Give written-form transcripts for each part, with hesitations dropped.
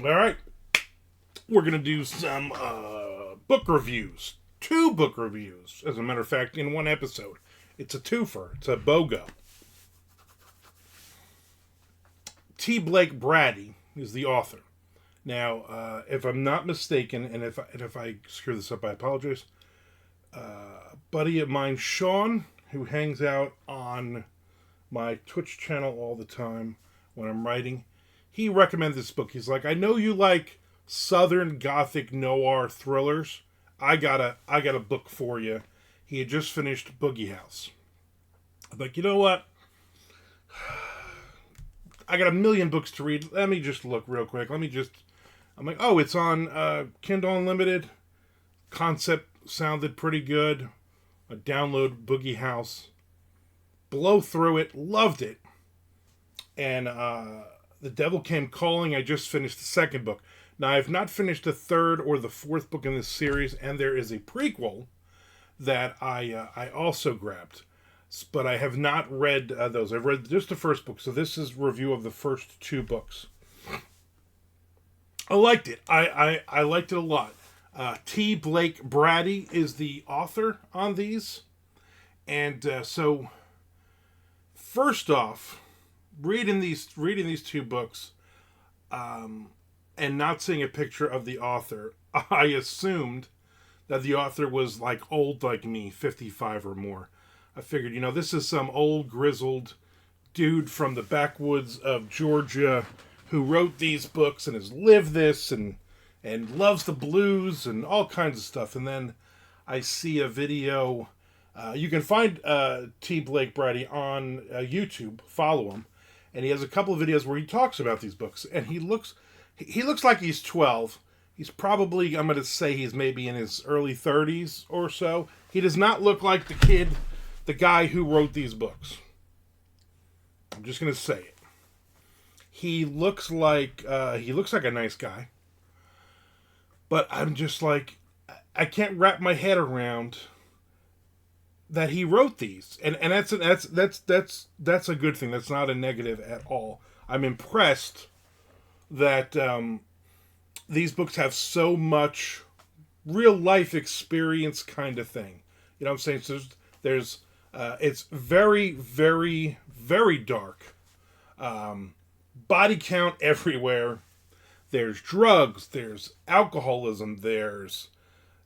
All right, we're gonna do some book reviews. Two book reviews, as a matter of fact, in one episode. It's a twofer. It's a BOGO. T. Blake Braddy is the author. Now, if I'm not mistaken, and if I screw this up, I apologize. A buddy of mine, Sean, who hangs out on my Twitch channel all the time when I'm writing, he recommended this book. He's like, I know you like Southern Gothic noir thrillers. I got a book for you. He had just finished Boogie House. I'm like, you know what? I got a million books to read. Let me just look real quick. I'm like, oh, it's on Kindle Unlimited. Concept sounded pretty good. I download Boogie House. Blow through it. Loved it. And The Devil Came Calling. I just finished the second book. Now, I've not finished the third or the fourth book in this series, and there is a prequel that I also grabbed. But I have not read those. I've read just the first book, so this is review of the first two books. I liked it. I liked it a lot. T. Blake Braddy is the author on these. And so, first off, reading these two books, and not seeing a picture of the author, I assumed that the author was like old like me, 55 or more. I figured, this is some old grizzled dude from the backwoods of Georgia who wrote these books and has lived this and loves the blues and all kinds of stuff. And then I see a video. You can find T. Blake Braddy on YouTube. Follow him, and he has a couple of videos where he talks about these books. And he looks like he's 12. He's probably, I'm going to say, he's maybe in his early 30s or so. He does not look like the guy who wrote these books. I'm just going to say it. He looks like a nice guy. But I'm just like, I can't wrap my head around that he wrote these. And that's a good thing. That's not a negative at all. I'm impressed that these books have so much real life experience kind of thing. You know what I'm saying? So there's it's very, very, very dark. Body count everywhere. There's drugs. There's alcoholism. There's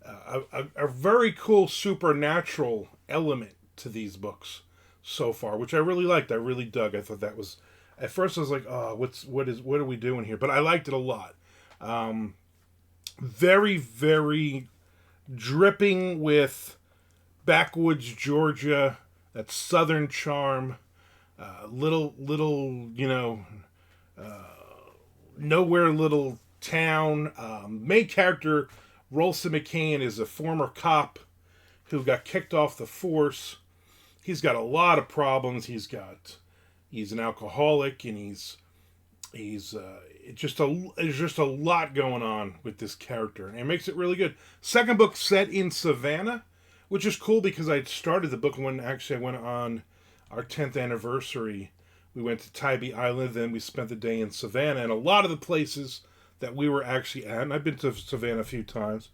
a very cool supernatural element to these books so far, which I really liked. I really dug. I thought that was, at first I was like, oh, what are we doing here? But I liked it a lot. Very, very dripping with backwoods Georgia, that southern charm, little, nowhere little town. Main character, Rosamilia, is a former cop who got kicked off the force. He's got a lot of problems. He's an alcoholic, and there's just a lot going on with this character, and it makes it really good. Second book set in Savannah, which is cool because I started the book when actually I went on our 10th anniversary. We went to Tybee Island, then we spent the day in Savannah, and a lot of the places that we were actually at, and I've been to Savannah a few times,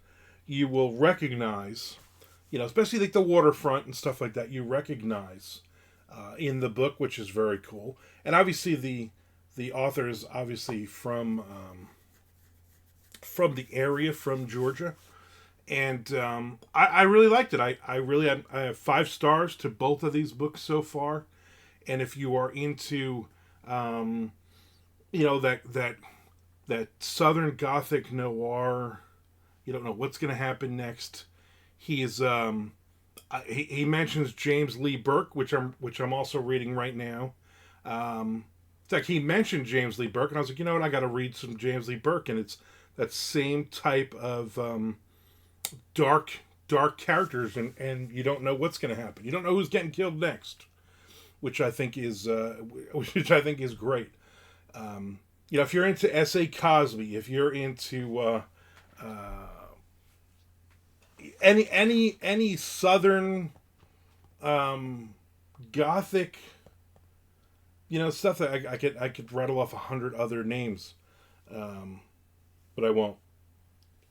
you will recognize, especially like the waterfront and stuff like that, you recognize in the book, which is very cool. And obviously the author is obviously from the area, from Georgia. And I really liked it. I have 5 stars to both of these books so far. And if you are into, that Southern Gothic noir, you don't know what's going to happen next. He mentions James Lee Burke, which I'm also reading right now. In fact, he mentioned James Lee Burke, and I was like, you know what, I got to read some James Lee Burke, and it's that same type of dark characters, and you don't know what's going to happen. You don't know who's getting killed next, which I think is great. If you're into S.A. Cosby, if you're into any Southern Gothic, stuff that I could rattle off 100 other names. but I won't.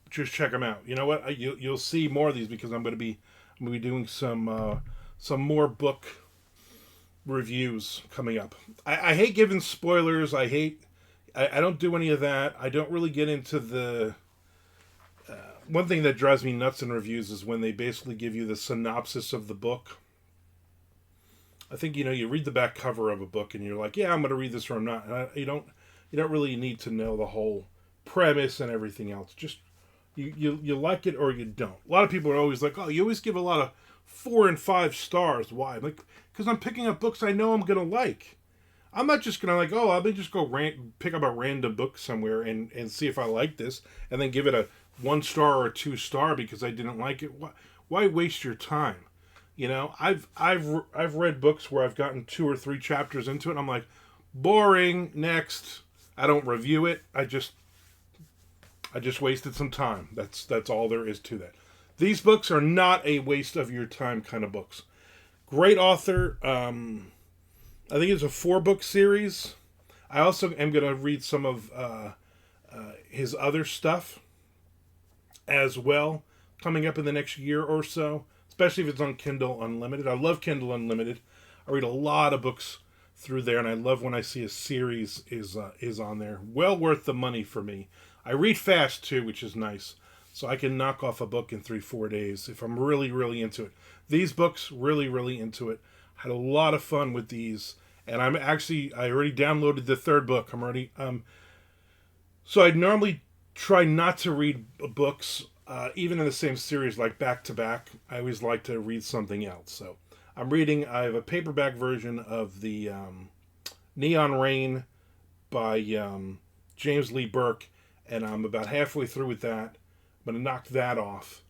Just check them out. You know what? You'll see more of these because I'm going to be doing some more book reviews coming up. I hate giving spoilers. I don't do any of that. I don't really get into the. One thing that drives me nuts in reviews is when they basically give you the synopsis of the book. I think you read the back cover of a book and you're like, yeah, I'm going to read this or I'm not. You don't really need to know the whole premise and everything else. Just you like it or you don't. A lot of people are always like, oh, you always give a lot of 4 and 5 stars. Why? Like, because I'm picking up books I know I'm going to like. I'm not just going to let me just go pick up a random book somewhere and see if I like this and then give it a 1 star or 2 star because I didn't like it. Why waste your time? I've read books where I've gotten 2 or 3 chapters into it and I'm like, boring, next. I don't review it. I just wasted some time. That's all there is to that. These books are not a waste of your time kind of books. Great author. I think it's a 4-book series. I also am going to read some of his other stuff as well coming up in the next year or so, especially if it's on Kindle Unlimited. I love Kindle Unlimited. I read a lot of books through there, and I love when I see a series is on there. Well worth the money for me. I read fast too, which is nice. So I can knock off a book in 3-4 days if I'm really, really into it. These books, really, really into it. Had a lot of fun with these. And I already downloaded the 3rd book. I'm already, so I normally try not to read books, even in the same series, like back to back. I always like to read something else. So I have a paperback version of the Neon Rain by James Lee Burke. And I'm about halfway through with that. I'm going to knock that off.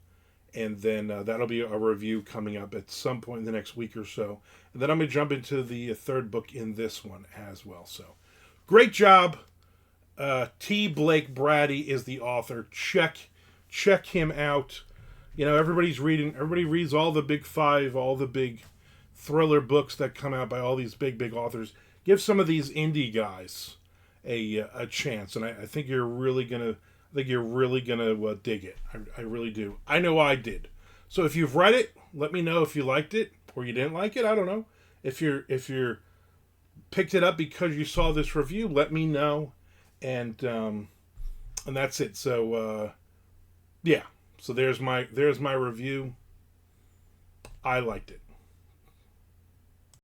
And then that'll be a review coming up at some point in the next week or so. And then I'm going to jump into the 3rd book in this one as well. So, great job. T. Blake Braddy is the author. Check him out. Everybody reads all the big 5, all the big thriller books that come out by all these big authors. Give some of these indie guys a chance. And I think you're really going to dig it. I really do. I know I did. So if you've read it, let me know if you liked it or you didn't like it. I don't know. If you're picked it up because you saw this review, let me know. And that's it. So yeah. So there's my review. I liked it.